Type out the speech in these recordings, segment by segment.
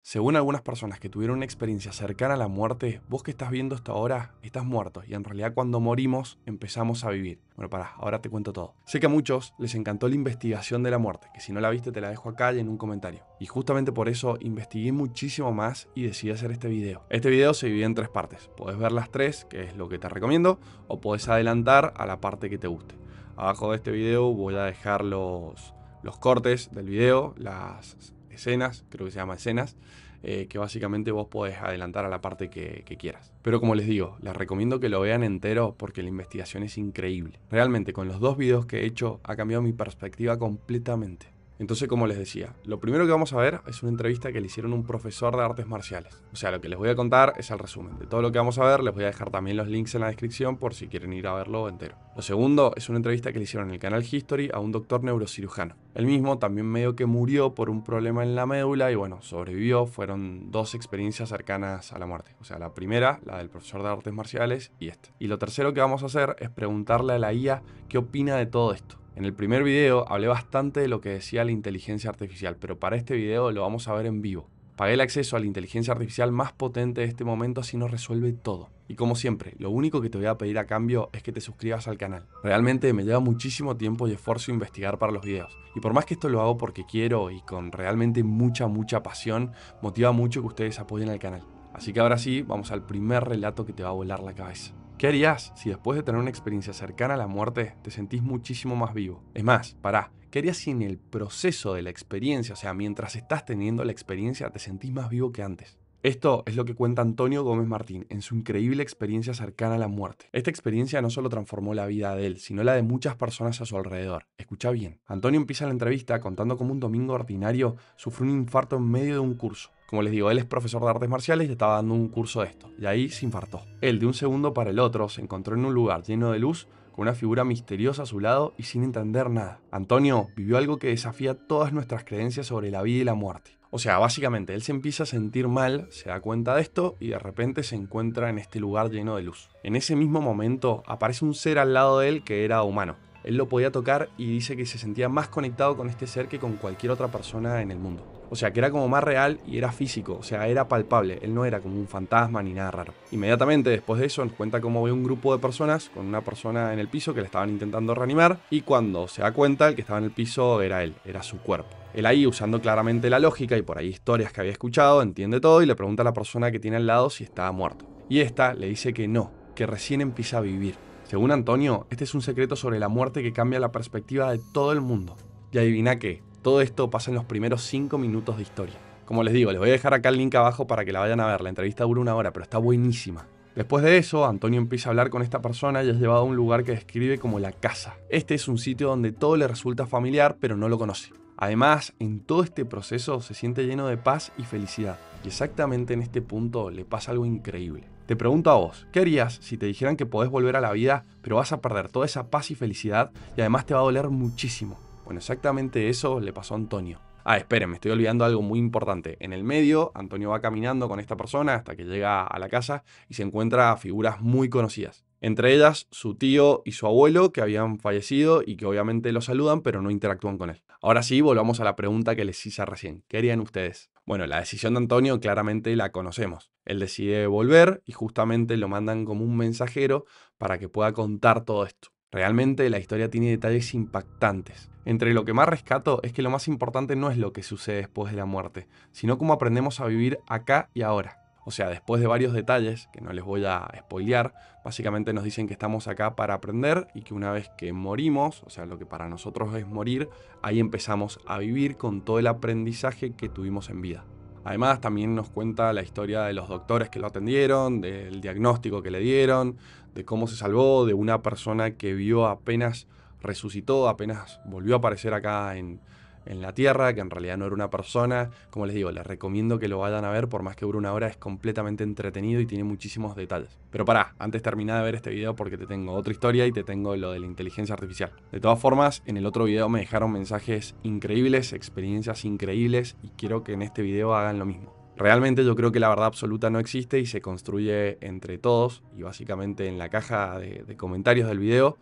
Según algunas personas que tuvieron una experiencia cercana a la muerte, vos que estás viendo esto ahora, estás muerto y en realidad cuando morimos empezamos a vivir. Bueno, pará, ahora te cuento todo. Sé que a muchos les encantó la investigación de la muerte, que si no la viste te la dejo acá y en un comentario. Y justamente por eso investigué muchísimo más y decidí hacer este video. Este video se divide en tres partes. Podés ver las tres, que es lo que te recomiendo, o podés adelantar a la parte que te guste. Abajo de este video voy a dejar los cortes del video, las escenas, creo que se llama escenas, que básicamente vos podés adelantar a la parte que quieras. Pero como les digo, les recomiendo que lo vean entero porque la investigación es increíble. Realmente con los dos videos que he hecho ha cambiado mi perspectiva completamente. Entonces, como les decía, lo primero que vamos a ver es una entrevista que le hicieron a un profesor de artes marciales. O sea, lo que les voy a contar es el resumen. De todo lo que vamos a ver, les voy a dejar también los links en la descripción por si quieren ir a verlo entero. Lo segundo es una entrevista que le hicieron en el canal History a un doctor neurocirujano. Él mismo también medio que murió por un problema en la médula y bueno, sobrevivió. Fueron dos experiencias cercanas a la muerte. O sea, la primera, la del profesor de artes marciales, y esta. Y lo tercero que vamos a hacer es preguntarle a la IA qué opina de todo esto. En el primer video hablé bastante de lo que decía la inteligencia artificial, pero para este video lo vamos a ver en vivo. Pagué el acceso a la inteligencia artificial más potente de este momento, así nos resuelve todo. Y como siempre, lo único que te voy a pedir a cambio es que te suscribas al canal. Realmente me lleva muchísimo tiempo y esfuerzo investigar para los videos. Y por más que esto lo hago porque quiero y con realmente mucha pasión, motiva mucho que ustedes apoyen al canal. Así que ahora sí, vamos al primer relato que te va a volar la cabeza. ¿Qué harías si después de tener una experiencia cercana a la muerte te sentís muchísimo más vivo? Es más, pará, ¿qué harías si en el proceso de la experiencia, o sea, mientras estás teniendo la experiencia, te sentís más vivo que antes? Esto es lo que cuenta Antonio Gómez Martín en su increíble experiencia cercana a la muerte. Esta experiencia no solo transformó la vida de él, sino la de muchas personas a su alrededor. Escucha bien. Antonio empieza la entrevista contando cómo un domingo ordinario sufrió un infarto en medio de un curso. Como les digo, él es profesor de artes marciales y estaba dando un curso de esto, y ahí se infartó. Él, de un segundo para el otro, se encontró en un lugar lleno de luz, con una figura misteriosa a su lado y sin entender nada. Antonio vivió algo que desafía todas nuestras creencias sobre la vida y la muerte. O sea, básicamente, él se empieza a sentir mal, se da cuenta de esto y de repente se encuentra en este lugar lleno de luz. En ese mismo momento aparece un ser al lado de él que era humano. Él lo podía tocar y dice que se sentía más conectado con este ser que con cualquier otra persona en el mundo. O sea, que era como más real y era físico, o sea, era palpable. Él no era como un fantasma ni nada raro. Inmediatamente después de eso nos cuenta cómo ve un grupo de personas con una persona en el piso que le estaban intentando reanimar y cuando se da cuenta el que estaba en el piso era él, era su cuerpo. Él ahí, usando claramente la lógica y por ahí historias que había escuchado, entiende todo y le pregunta a la persona que tiene al lado si estaba muerto. Y esta le dice que no, que recién empieza a vivir. Según Antonio, este es un secreto sobre la muerte que cambia la perspectiva de todo el mundo. Y adivina qué, todo esto pasa en los primeros 5 minutos de historia. Como les digo, les voy a dejar acá el link abajo para que la vayan a ver. La entrevista dura 1 hora, pero está buenísima. Después de eso, Antonio empieza a hablar con esta persona y es llevado a un lugar que describe como la casa. Este es un sitio donde todo le resulta familiar, pero no lo conoce. Además, en todo este proceso se siente lleno de paz y felicidad. Y exactamente en este punto le pasa algo increíble. Te pregunto a vos, ¿qué harías si te dijeran que podés volver a la vida, pero vas a perder toda esa paz y felicidad y además te va a doler muchísimo? Bueno, exactamente eso le pasó a Antonio. Ah, esperen, me estoy olvidando algo muy importante. En el medio, Antonio va caminando con esta persona hasta que llega a la casa y se encuentra a figuras muy conocidas. Entre ellas, su tío y su abuelo, que habían fallecido y que obviamente lo saludan, pero no interactúan con él. Ahora sí, volvamos a la pregunta que les hice recién. ¿Qué harían ustedes? Bueno, la decisión de Antonio claramente la conocemos. Él decide volver y justamente lo mandan como un mensajero para que pueda contar todo esto. Realmente la historia tiene detalles impactantes. Entre lo que más rescato es que lo más importante no es lo que sucede después de la muerte, sino cómo aprendemos a vivir acá y ahora. O sea, después de varios detalles, que no les voy a spoilear, básicamente nos dicen que estamos acá para aprender y que una vez que morimos, o sea, lo que para nosotros es morir, ahí empezamos a vivir con todo el aprendizaje que tuvimos en vida. Además, también nos cuenta la historia de los doctores que lo atendieron, del diagnóstico que le dieron, de cómo se salvó, de una persona que vio apenas resucitó, apenas volvió a aparecer acá en la Tierra, que en realidad no era una persona. Como les digo, les recomiendo que lo vayan a ver, por más que dure 1 hora, es completamente entretenido y tiene muchísimos detalles. Pero pará, antes terminá de ver este video porque te tengo otra historia y te tengo lo de la inteligencia artificial. De todas formas, en el otro video me dejaron mensajes increíbles, experiencias increíbles y quiero que en este video hagan lo mismo. Realmente yo creo que la verdad absoluta no existe y se construye entre todos y básicamente en la caja de comentarios del video,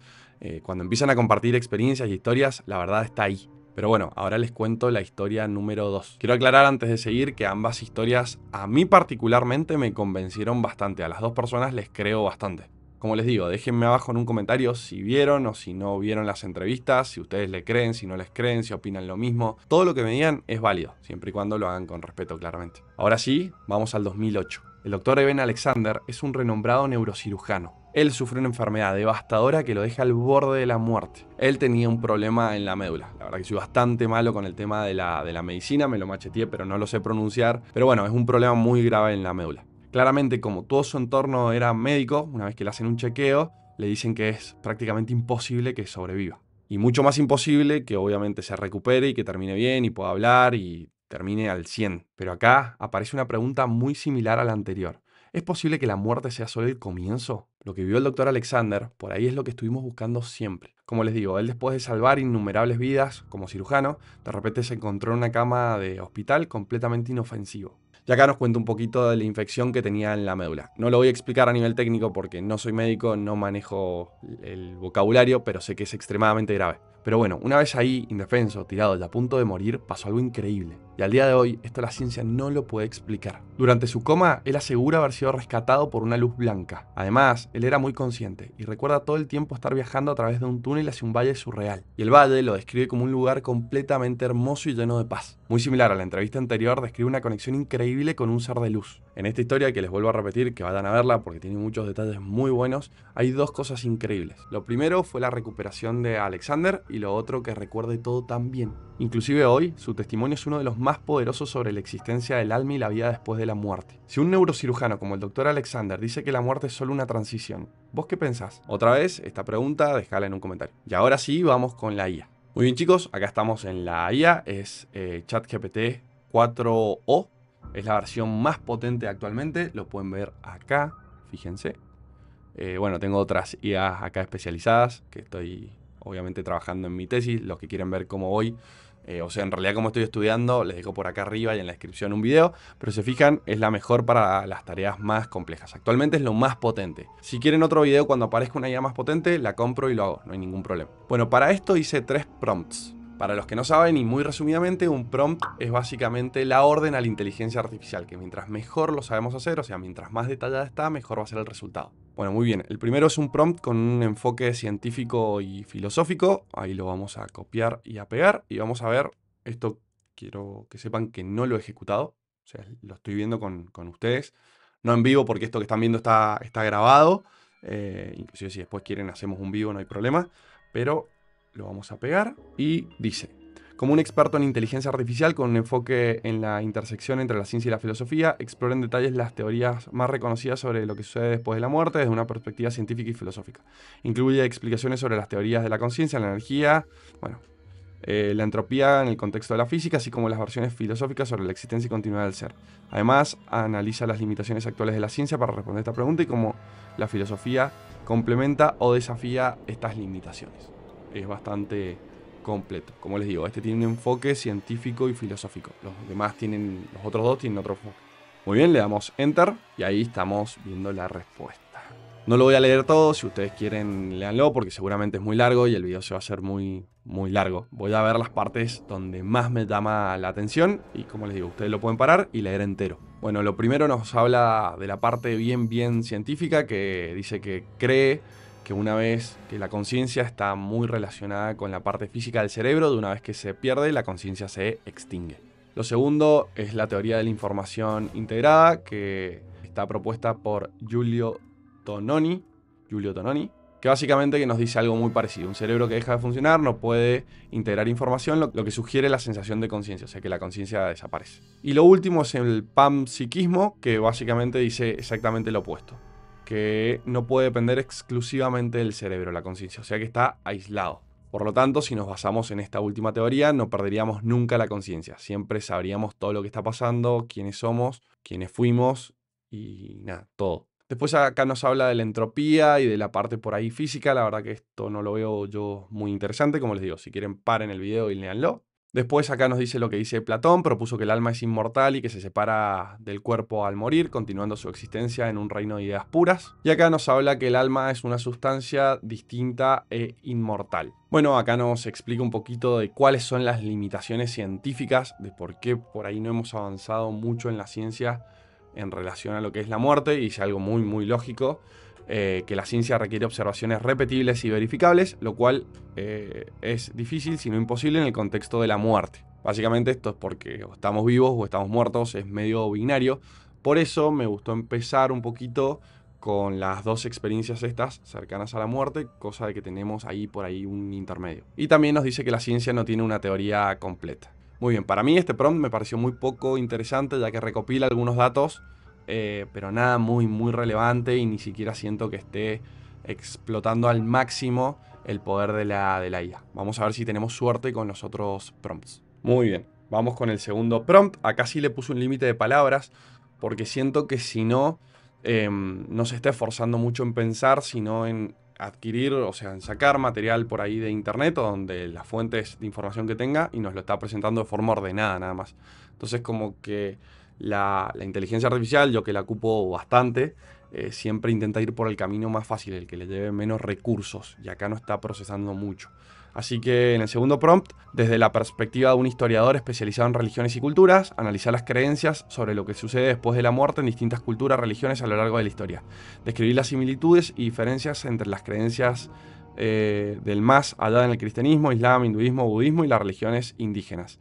cuando empiezan a compartir experiencias y historias, la verdad está ahí. Pero bueno, ahora les cuento la historia número 2. Quiero aclarar antes de seguir que ambas historias a mí particularmente me convencieron bastante. A las dos personas les creo bastante. Como les digo, déjenme abajo en un comentario si vieron o si no vieron las entrevistas, si ustedes le creen, si no les creen, si opinan lo mismo. Todo lo que me digan es válido, siempre y cuando lo hagan con respeto, claramente. Ahora sí, vamos al 2008. El doctor Eben Alexander es un renombrado neurocirujano. Él sufrió una enfermedad devastadora que lo deja al borde de la muerte. Él tenía un problema en la médula. La verdad que soy bastante malo con el tema de la medicina, me lo macheteé, pero no lo sé pronunciar. Pero bueno, es un problema muy grave en la médula. Claramente, como todo su entorno era médico, una vez que le hacen un chequeo, le dicen que es prácticamente imposible que sobreviva. Y mucho más imposible que obviamente se recupere y que termine bien y pueda hablar y termine al 100. Pero acá aparece una pregunta muy similar a la anterior. ¿Es posible que la muerte sea solo el comienzo? Lo que vio el doctor Alexander, por ahí es lo que estuvimos buscando siempre. Como les digo, él después de salvar innumerables vidas como cirujano, de repente se encontró en una cama de hospital completamente inofensivo. Y acá nos cuenta un poquito de la infección que tenía en la médula. No lo voy a explicar a nivel técnico porque no soy médico, no manejo el vocabulario, pero sé que es extremadamente grave. Pero bueno, una vez ahí, indefenso, tirado y a punto de morir, pasó algo increíble. Y al día de hoy, esto la ciencia no lo puede explicar. Durante su coma, él asegura haber sido rescatado por una luz blanca. Además, él era muy consciente y recuerda todo el tiempo estar viajando a través de un túnel hacia un valle surreal. Y el valle lo describe como un lugar completamente hermoso y lleno de paz. Muy similar a la entrevista anterior, describe una conexión increíble con un ser de luz. En esta historia, que les vuelvo a repetir, que vayan a verla porque tiene muchos detalles muy buenos, hay dos cosas increíbles. Lo primero fue la recuperación de Alexander y lo otro que recuerde todo tan bien. Inclusive hoy, su testimonio es uno de los más poderosos sobre la existencia del alma y la vida después de la muerte. Si un neurocirujano como el doctor Alexander dice que la muerte es solo una transición, ¿vos qué pensás? Otra vez, esta pregunta, dejala en un comentario. Y ahora sí, vamos con la IA. Muy bien chicos, acá estamos en la IA, es ChatGPT 4o, es la versión más potente actualmente, lo pueden ver acá, fíjense. Bueno, tengo otras IAs acá especializadas que estoy obviamente trabajando en mi tesis. Los que quieren ver cómo voy, o sea, en realidad cómo estoy estudiando, les dejo por acá arriba y en la descripción un video. Pero si se fijan, es la mejor para las tareas más complejas. Actualmente es lo más potente. Si quieren otro video cuando aparezca una IA más potente, la compro y lo hago, no hay ningún problema. Bueno, para esto hice 3 prompts. Para los que no saben, y muy resumidamente, un prompt es básicamente la orden a la inteligencia artificial, que mientras mejor lo sabemos hacer, o sea, mientras más detallada está, mejor va a ser el resultado. Bueno, muy bien. El primero es un prompt con un enfoque científico y filosófico. Ahí lo vamos a copiar y a pegar. Y vamos a ver, esto quiero que sepan que no lo he ejecutado. O sea, lo estoy viendo con ustedes. No en vivo porque esto que están viendo está grabado. Inclusive si después quieren hacemos un vivo, no hay problema. Pero lo vamos a pegar y dice: como un experto en inteligencia artificial con un enfoque en la intersección entre la ciencia y la filosofía, explora en detalles las teorías más reconocidas sobre lo que sucede después de la muerte desde una perspectiva científica y filosófica. Incluye explicaciones sobre las teorías de la conciencia, la energía, bueno, la entropía en el contexto de la física, así como las versiones filosóficas sobre la existencia y continuidad del ser. Además, analiza las limitaciones actuales de la ciencia para responder esta pregunta y cómo la filosofía complementa o desafía estas limitaciones. Es bastante completo. Como les digo, este tiene un enfoque científico y filosófico. Los otros dos tienen otro enfoque. Muy bien, le damos Enter y ahí estamos viendo la respuesta. No lo voy a leer todo, si ustedes quieren léanlo porque seguramente es muy largo y el video se va a hacer muy largo. Voy a ver las partes donde más me llama la atención y como les digo, ustedes lo pueden parar y leer entero. Bueno, lo primero nos habla de la parte bien científica, que dice que cree que una vez que la conciencia está muy relacionada con la parte física del cerebro, de una vez que se pierde, la conciencia se extingue. Lo segundo es la teoría de la información integrada, que está propuesta por Giulio Tononi, que básicamente nos dice algo muy parecido. Un cerebro que deja de funcionar no puede integrar información, lo que sugiere la sensación de conciencia, o sea que la conciencia desaparece. Y lo último es el panpsiquismo, que básicamente dice exactamente lo opuesto, que no puede depender exclusivamente del cerebro, la conciencia, o sea que está aislado. Por lo tanto, si nos basamos en esta última teoría, no perderíamos nunca la conciencia. Siempre sabríamos todo lo que está pasando, quiénes somos, quiénes fuimos y nada, todo. Después acá nos habla de la entropía y de la parte por ahí física. La verdad que esto no lo veo yo muy interesante. Como les digo, si quieren paren el video y léanlo. Después acá nos dice lo que dice Platón, propuso que el alma es inmortal y que se separa del cuerpo al morir, continuando su existencia en un reino de ideas puras. Y acá nos habla que el alma es una sustancia distinta e inmortal. Bueno, acá nos explica un poquito de cuáles son las limitaciones científicas, de por qué por ahí no hemos avanzado mucho en la ciencia en relación a lo que es la muerte, y dice algo muy muy lógico. Que la ciencia requiere observaciones repetibles y verificables, lo cual es difícil, si no imposible, en el contexto de la muerte. Básicamente esto es porque o estamos vivos o estamos muertos, es medio binario. Por eso me gustó empezar un poquito con las dos experiencias estas cercanas a la muerte, cosa de que tenemos ahí por ahí un intermedio. Y también nos dice que la ciencia no tiene una teoría completa. Muy bien, para mí este prompt me pareció muy poco interesante, ya que recopila algunos datos pero nada muy relevante, y ni siquiera siento que esté explotando al máximo el poder de la IA. Vamos a ver si tenemos suerte con los otros prompts. Muy bien, vamos con el segundo prompt. Acá sí le puse un límite de palabras, porque siento que si no, no se está esforzando mucho en pensar, sino en adquirir, o sea, en sacar material por ahí de internet o donde las fuentes de información que tenga, y nos lo está presentando de forma ordenada nada más. Entonces como que la inteligencia artificial, yo que la ocupo bastante, siempre intenta ir por el camino más fácil, el que le lleve menos recursos, y acá no está procesando mucho. Así que en el segundo prompt, desde la perspectiva de un historiador especializado en religiones y culturas, analizar las creencias sobre lo que sucede después de la muerte en distintas culturas, religiones a lo largo de la historia. Describir las similitudes y diferencias entre las creencias del más allá en el cristianismo, islam, hinduismo, budismo y las religiones indígenas.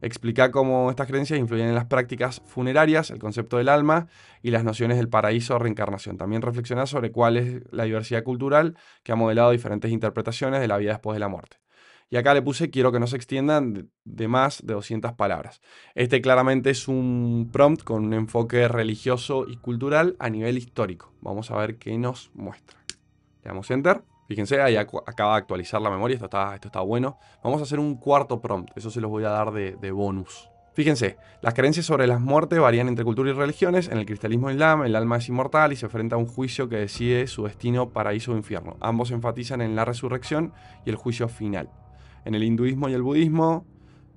Explicar cómo estas creencias influyen en las prácticas funerarias, el concepto del alma y las nociones del paraíso o reencarnación. También reflexionar sobre cuál es la diversidad cultural que ha modelado diferentes interpretaciones de la vida después de la muerte. Y acá le puse, quiero que no se extiendan de más de 200 palabras. Este claramente es un prompt con un enfoque religioso y cultural a nivel histórico. Vamos a ver qué nos muestra. Le damos Enter. Fíjense, ahí acaba de actualizar la memoria, esto está bueno. Vamos a hacer un cuarto prompt, eso se los voy a dar de bonus. Fíjense, las creencias sobre las muertes varían entre culturas y religiones. En el cristianismo islam, el alma es inmortal y se enfrenta a un juicio que decide su destino, paraíso o infierno. Ambos enfatizan en la resurrección y el juicio final. En el hinduismo y el budismo,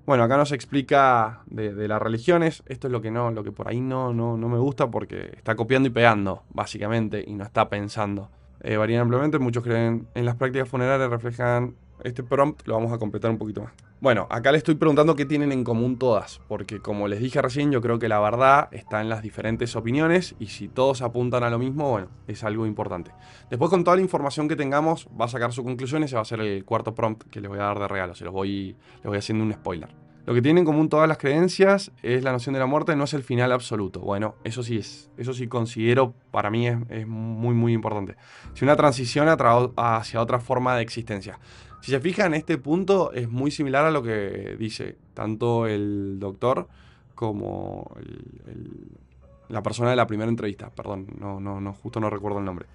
bueno, acá nos explica de las religiones. Esto es lo que por ahí no me gusta, porque está copiando y pegando, básicamente, y no está pensando. Varían ampliamente, muchos creen en las prácticas funerarias, reflejan este prompt, lo vamos a completar un poquito más. Bueno, acá le estoy preguntando qué tienen en común todas, porque como les dije recién, yo creo que la verdad está en las diferentes opiniones, y si todos apuntan a lo mismo, bueno, es algo importante. Después, con toda la información que tengamos, va a sacar su conclusión y se va a hacer el cuarto prompt que les voy a dar de regalo, les voy haciendo un spoiler. Lo que tienen en común todas las creencias es la noción de la muerte, no es el final absoluto. Bueno, eso sí considero, para mí es muy importante. Es una transición hacia otra forma de existencia. Si se fijan, este punto es muy similar a lo que dice tanto el doctor como la persona de la primera entrevista. Perdón, justo no recuerdo el nombre.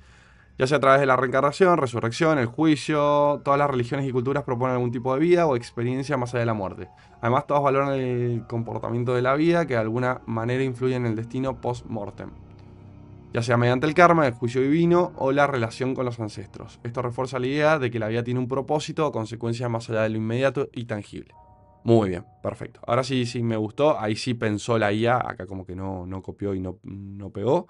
Ya sea a través de la reencarnación, resurrección, el juicio, todas las religiones y culturas proponen algún tipo de vida o experiencia más allá de la muerte. Además, todos valoran el comportamiento de la vida, que de alguna manera influye en el destino post-mortem, ya sea mediante el karma, el juicio divino o la relación con los ancestros. Esto refuerza la idea de que la vida tiene un propósito o consecuencias más allá de lo inmediato y tangible. Muy bien, perfecto. Ahora sí me gustó, ahí sí pensó la IA, acá como que no copió y no pegó.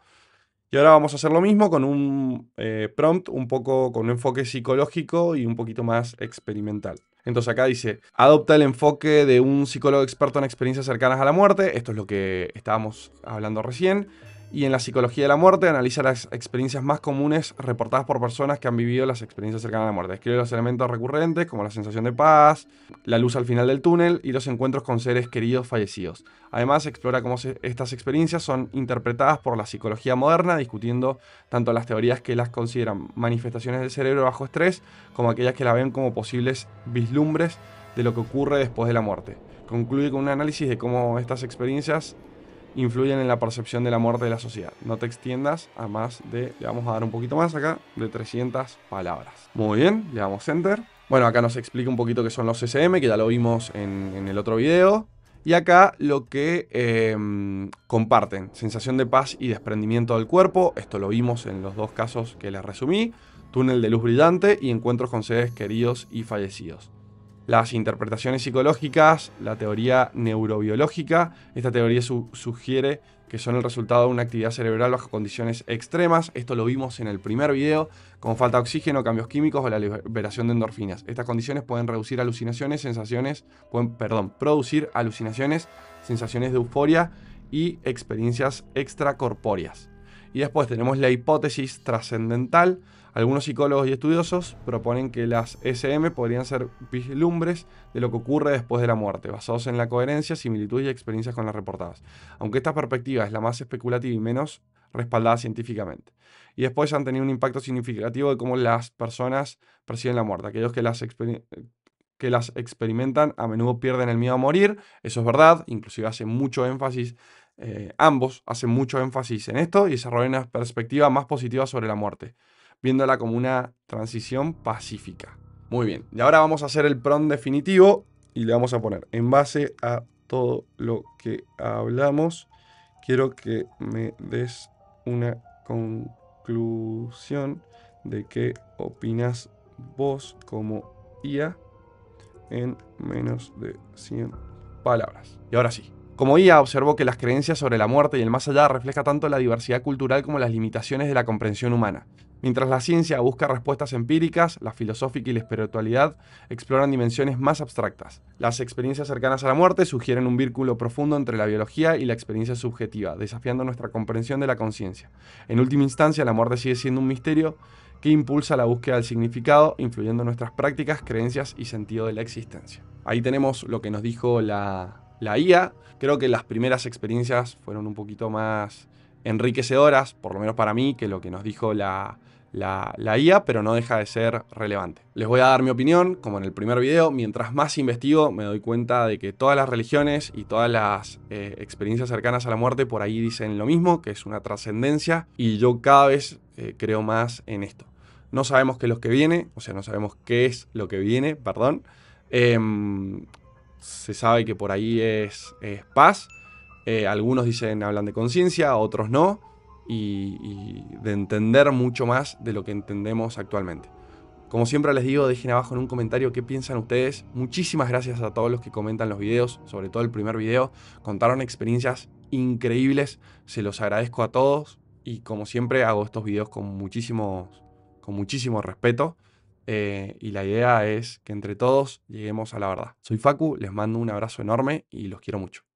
Y ahora vamos a hacer lo mismo con un prompt un poco con un enfoque psicológico y un poquito más experimental. Entonces acá dice, adopta el enfoque de un psicólogo experto en experiencias cercanas a la muerte. Esto es lo que estábamos hablando recién. Y en la psicología de la muerte analiza las experiencias más comunes reportadas por personas que han vivido las experiencias cercanas a la muerte. Describe los elementos recurrentes como la sensación de paz, la luz al final del túnel y los encuentros con seres queridos fallecidos. Además, explora cómo estas experiencias son interpretadas por la psicología moderna, discutiendo tanto las teorías que las consideran manifestaciones del cerebro bajo estrés, como aquellas que la ven como posibles vislumbres de lo que ocurre después de la muerte. Concluye con un análisis de cómo estas experiencias influyen en la percepción de la muerte de la sociedad. No te extiendas a más de, le vamos a dar un poquito más acá, de 300 palabras. Muy bien, le damos Enter. Bueno, acá nos explica un poquito qué son los CCM, que ya lo vimos en el otro video. Y acá lo que comparten, sensación de paz y desprendimiento del cuerpo. Esto lo vimos en los dos casos que les resumí. Túnel de luz brillante y encuentros con seres queridos y fallecidos. las interpretaciones psicológicas, la teoría neurobiológica. Esta teoría sugiere que son el resultado de una actividad cerebral bajo condiciones extremas. Esto lo vimos en el primer video, como falta de oxígeno, cambios químicos o la liberación de endorfinas. Estas condiciones pueden reducir alucinaciones, producir alucinaciones, sensaciones de euforia y experiencias extracorpóreas. Y después tenemos la hipótesis trascendental. Algunos psicólogos y estudiosos proponen que las SM podrían ser vislumbres de lo que ocurre después de la muerte, basados en la coherencia, similitud y experiencias con las reportadas. Aunque esta perspectiva es la más especulativa y menos respaldada científicamente. Y después han tenido un impacto significativo de cómo las personas perciben la muerte. Aquellos que las experimentan a menudo pierden el miedo a morir. Eso es verdad, inclusive hace mucho énfasis. Ambos hacen mucho énfasis en esto y desarrollan una perspectiva más positiva sobre la muerte, viéndola como una transición pacífica. Muy bien, y ahora vamos a hacer el prompt definitivo y le vamos a poner: en base a todo lo que hablamos, quiero que me des una conclusión de qué opinas vos como IA en menos de 100 palabras. Y ahora sí. Como IA, observó que las creencias sobre la muerte y el más allá refleja tanto la diversidad cultural como las limitaciones de la comprensión humana. Mientras la ciencia busca respuestas empíricas, la filosófica y la espiritualidad exploran dimensiones más abstractas. Las experiencias cercanas a la muerte sugieren un vínculo profundo entre la biología y la experiencia subjetiva, desafiando nuestra comprensión de la conciencia. En última instancia, la muerte sigue siendo un misterio que impulsa la búsqueda del significado, influyendo en nuestras prácticas, creencias y sentido de la existencia. Ahí tenemos lo que nos dijo la IA. Creo que las primeras experiencias fueron un poquito más enriquecedoras, por lo menos para mí, que lo que nos dijo la IA, pero no deja de ser relevante. Les voy a dar mi opinión, como en el primer video. Mientras más investigo, me doy cuenta de que todas las religiones y todas las experiencias cercanas a la muerte por ahí dicen lo mismo, que es una trascendencia, y yo cada vez creo más en esto. No sabemos qué es lo que viene, o sea, no sabemos qué es lo que viene, perdón. Se sabe que por ahí es paz. Algunos hablan de conciencia, otros no. Y de entender mucho más de lo que entendemos actualmente. Como siempre les digo, dejen abajo en un comentario qué piensan ustedes. Muchísimas gracias a todos los que comentan los videos, sobre todo el primer video. Contaron experiencias increíbles, se los agradezco a todos. Y como siempre hago estos videos con muchísimo respeto. Y la idea es que entre todos lleguemos a la verdad. Soy Facu, les mando un abrazo enorme y los quiero mucho.